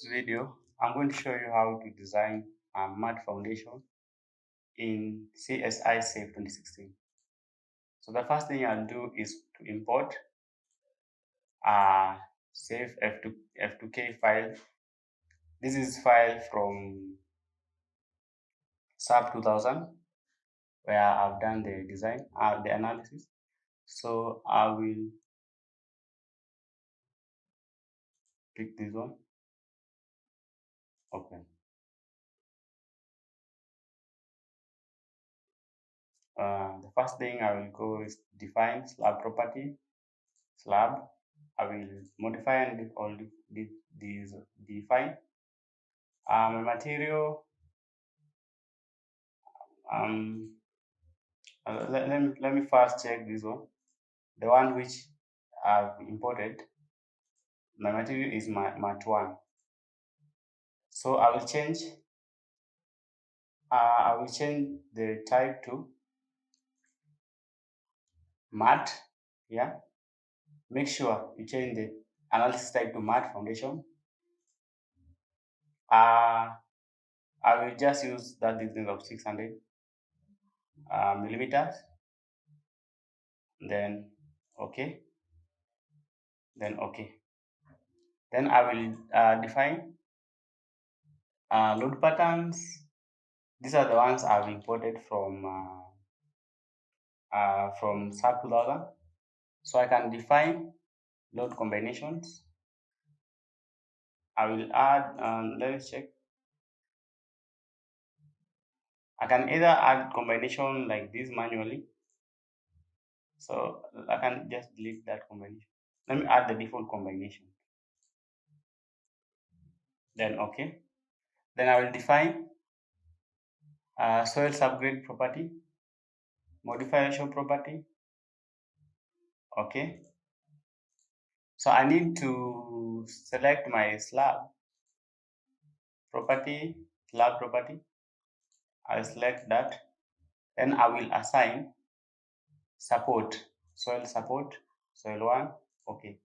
This video, I'm going to show you how to design a mat foundation in CSI Safe 2016. So the first thing I'll do is to import a Safe F2K file. This is file from SAP 2000 where I've done the design, the analysis. So I will pick this one, open. The first thing I will go is define slab property. Slab, I will modify and all these define. Material, um, let me first check this one. The one which I've imported, my material is mat 1. So I will change the type to mat. Yeah, make sure you change the analysis type to mat foundation. I will just use that distance of 600 millimeters. Then okay, then okay. Then I will define load patterns. These are the ones I've imported from SAP 2000. So I can define load combinations. I will add, let's check. I can either add combination like this manually. So I can just delete that combination. Let me add the default combination. Then okay. Then I will define soil subgrade property, modification property. Okay. So I need to select my property, slab property. I'll select that. Then I will assign support, soil support, soil 1. Okay.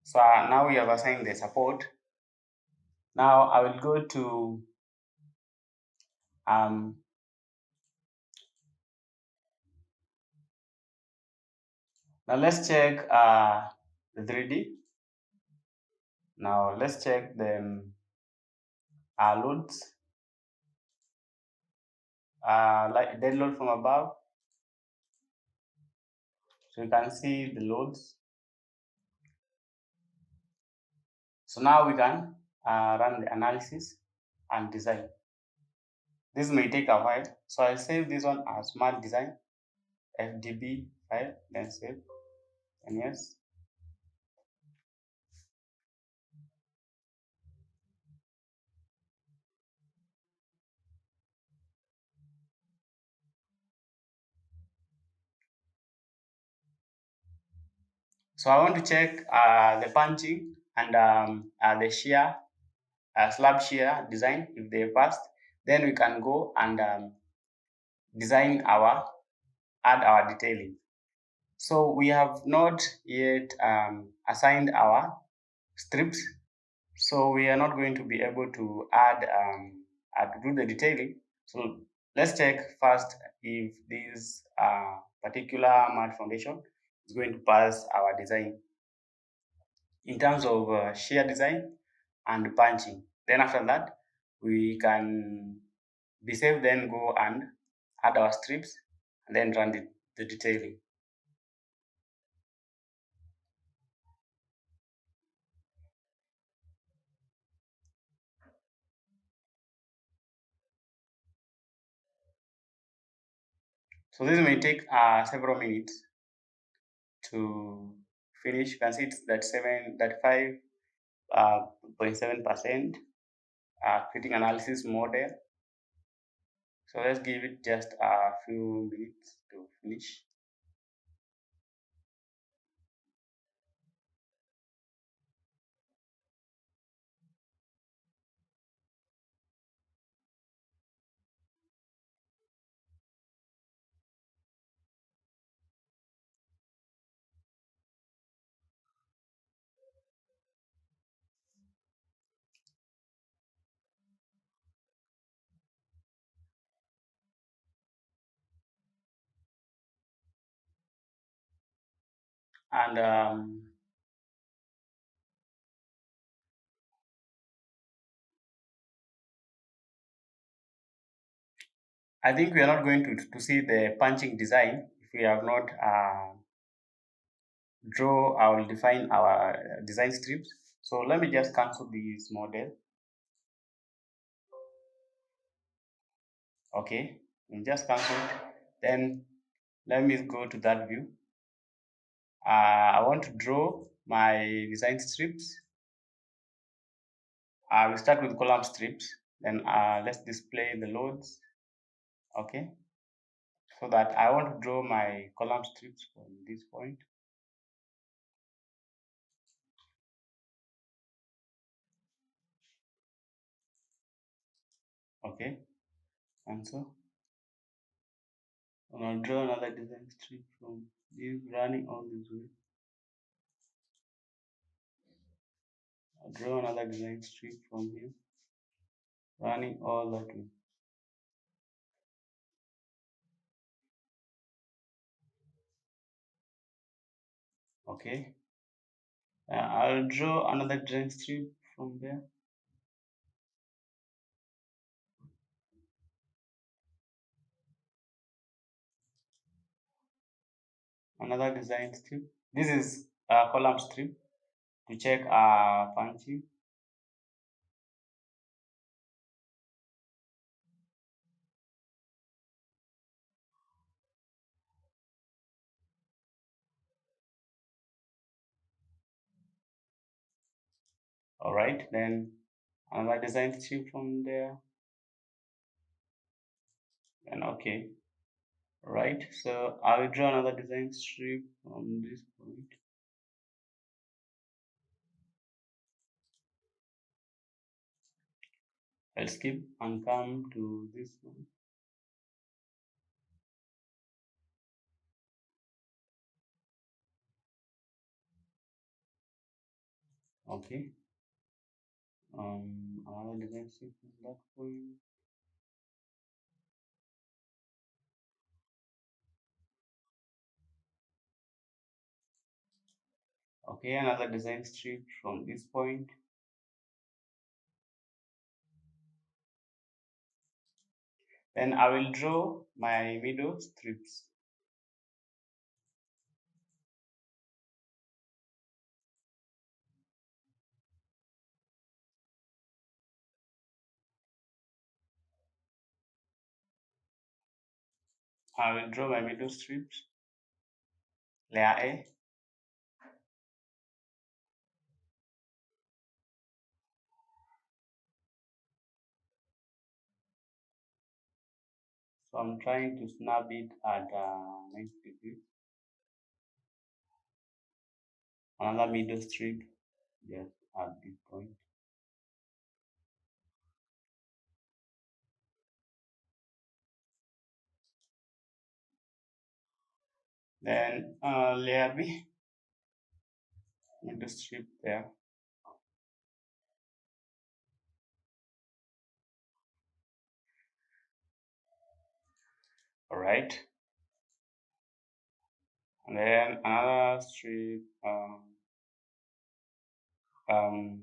So now we have assigned the support. Now I will go to now let's check the 3D. Now let's check the loads, like dead load from above. So you can see the loads. So now we can run the analysis and design. This may take a while, so I'll save this one as smart design fdb file, then save, and yes. So I want to check the punching and the shear, slab shear design. If they passed, then we can go and design add our detailing. So we have not yet assigned our strips, so we are not going to be able to add to do the detailing. So let's check first if this particular mat foundation is going to pass our design in terms of shear design and punching. Then after that, we can be safe, then go and add our strips and then run the detailing. So this may take several minutes to finish. You can see it's that 5.7% creating analysis model. So let's give it just a few minutes to finish. And I think we are not going to see the punching design if we have not draw or define our design strips. So let me just cancel this model. Okay, we just cancel it. Then let me go to that view. I want to draw my design strips. I will start with column strips. Then let's display the loads. Okay, so that I want to draw my column strips from this point. Okay, and so I'll draw another design strip from this running all this way. I'll draw another design strip from here running all that way. Okay, I'll draw another design strip from there. Another design strip. This is a column strip to check punching. All right, then another design strip from there. And okay, right. So I will draw another design strip from this point. I'll skip and come to this one. Okay. Another design strip from that point. Okay, another design strip from this point. Then I will draw my middle strips. I will draw my middle strips. Layer A. So I'm trying to snap it at 90 degrees. Another middle strip just at this point. Then layer B, middle strip there. All right. And then another strip um,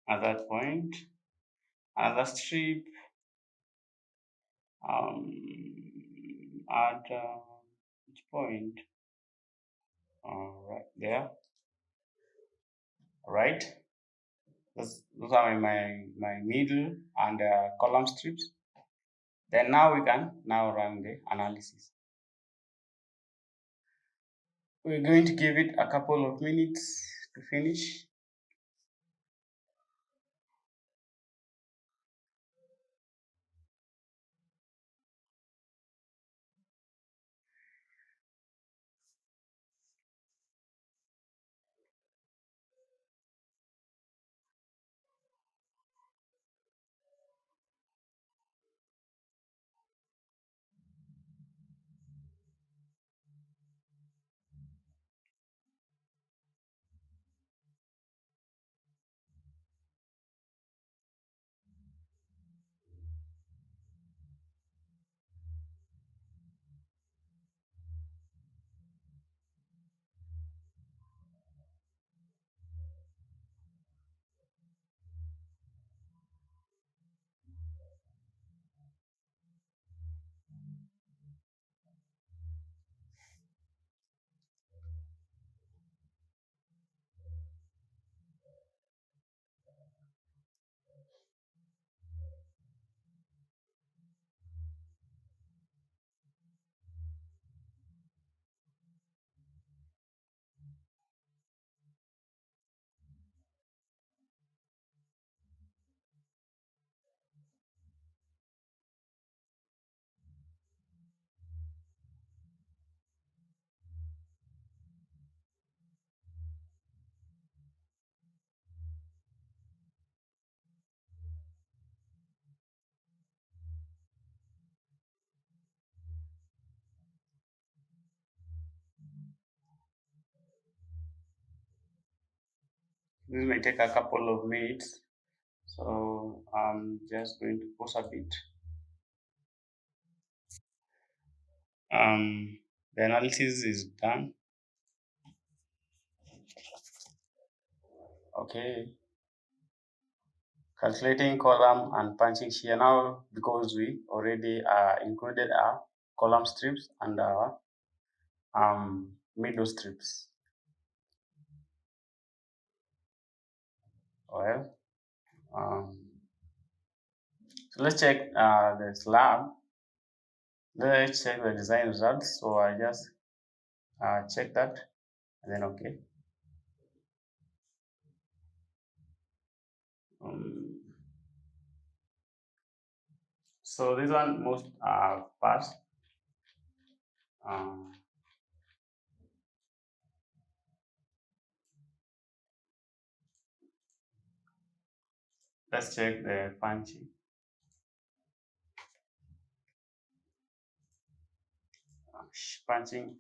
at that point. Another strip at which point? Right there. All right. Those are my middle and column strips. Then now we can now run the analysis. We're going to give it a couple of minutes to finish. This may take a couple of minutes, so I'm just going to pause a bit. The analysis is done. Okay, calculating column and punching shear now because we already included our column strips and our middle strips. Well, um, so let's check the slab. Let's check the design results. So I just check that and then okay. Um, so this one most fast. Um, let's check the punching.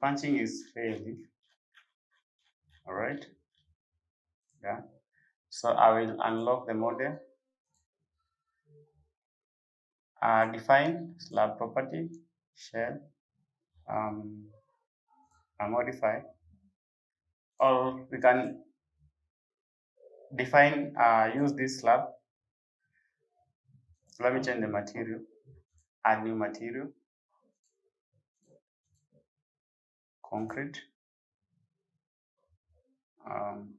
Punching is failing. All right. Yeah. So I will unlock the model. Define slab property shell. Um, Modify, or we can define use this slab. So let me change the material. Add new material. Concrete. Um,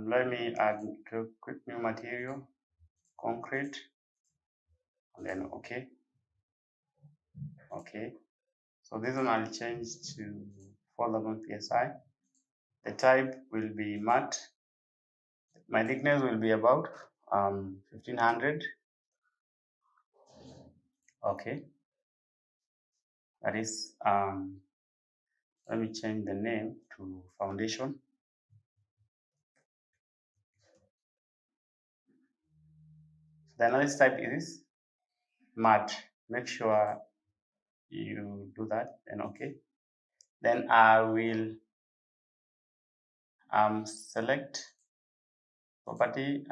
Let me add to quick new material, concrete, and then okay, okay. So this one I'll change to foldable PSI. The type will be matte. My thickness will be about 1500. Okay, that is let me change the name to foundation. The analysis type is matte. Make sure you do that, then okay. Then I will select property,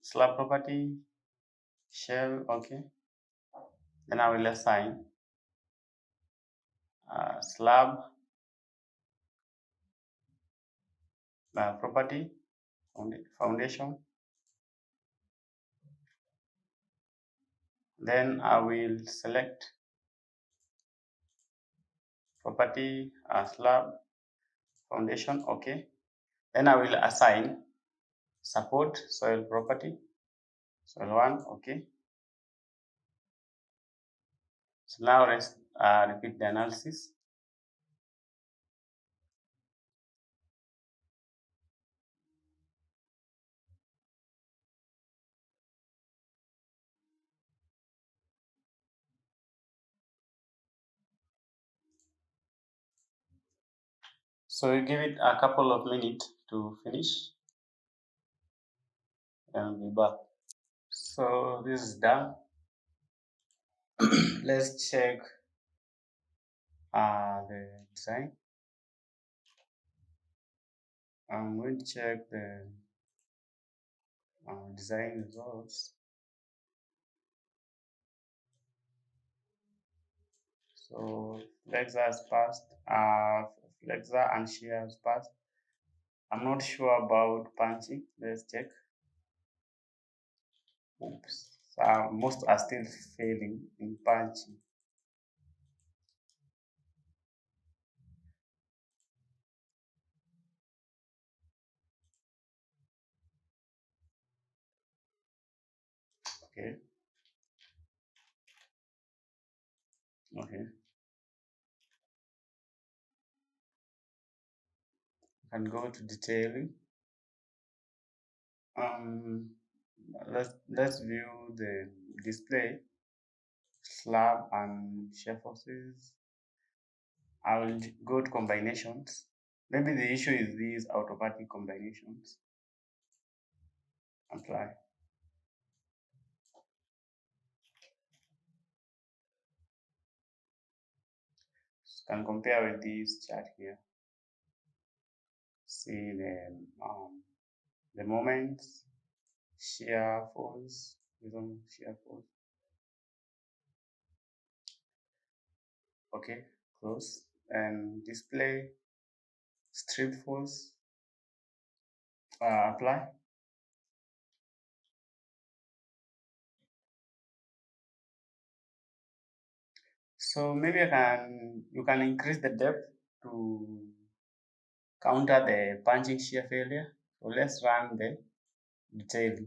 slab property, shell, okay. Then I will assign slab property, foundation. Then I will select property, slab, foundation, okay. Then I will assign support, soil property, soil 1, okay. So now let's repeat the analysis. So you give it a couple of minutes to finish and be back. So this is done. Let's check the design. I'm going to check the design results. So flexor has passed, flexor and shear has passed. I'm not sure about punching. Let's check. Oops. Most are still failing in punching. Okay. Okay. You can go to detailing. Um, let's view the display, slab and shear forces. I will go to combinations. Maybe the issue is these automatic combinations. Apply. Can compare with this chart here. See the moments, shear force, shear force. Okay, close and display strip force. Apply. So maybe you can increase the depth to counter the punching shear failure. So let's run the detail.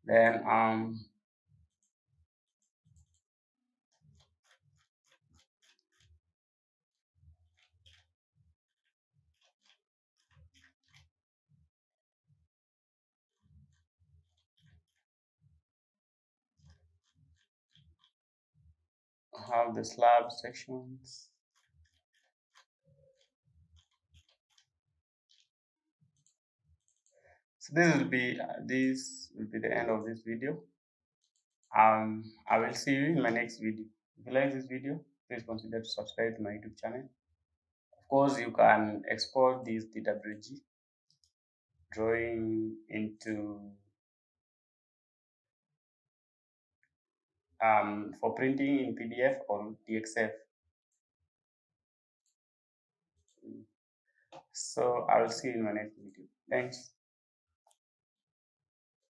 Then have the slab sections. So this will be the end of this video. I will see you in my next video. If you like this video, please consider to subscribe to my YouTube channel. Of course, you can export this DWG drawing into for printing in PDF or DXF. So I will see you in my next video. Thanks.